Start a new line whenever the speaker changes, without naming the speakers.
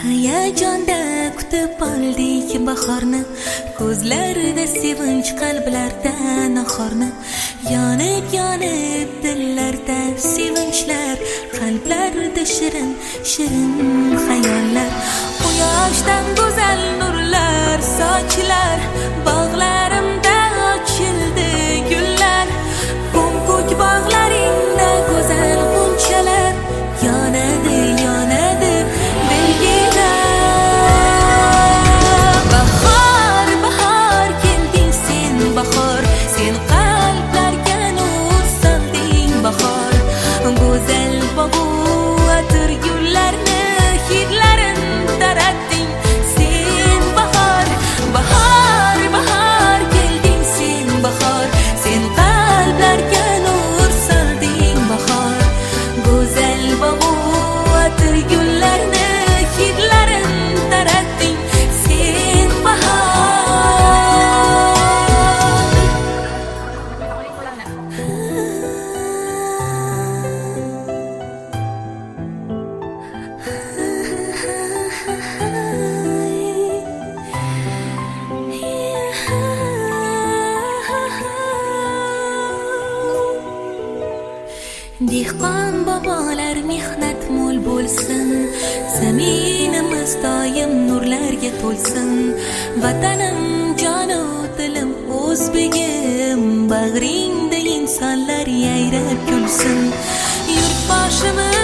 Hayajonda kutib oldik bahorni, ko'zlarda sevinch, qalblarda nahorni. Yonib yonib dillarda sevinchlar, qalblarda shirin shirin xayollar. Quyoshdan go'zal nurlar sochilar, bog'larimda ochildi gullar. Ko'k bog'laringda go'zal g'unchalar yonadi yonadi dilgida. Bahor bahor kelding sen, bahor sen qalblarga nur solding. Bahor go'zal bog'u atir gullarni hidlarin taratding sen. Bahor bahor bahor kelding sen, bahor sen qalblarga nur solding. Bahor go'zal bog'u atir gullarni hidlarin taratding sen. Bahor dehqon bobolar mehnat mo'l bo'lsin, zaminimiz doim nurlarga to'lsin. Vatanim jonu dilim o'zbegim, bag'ringda insonlar yayrab kulsin. Yurtboshimiz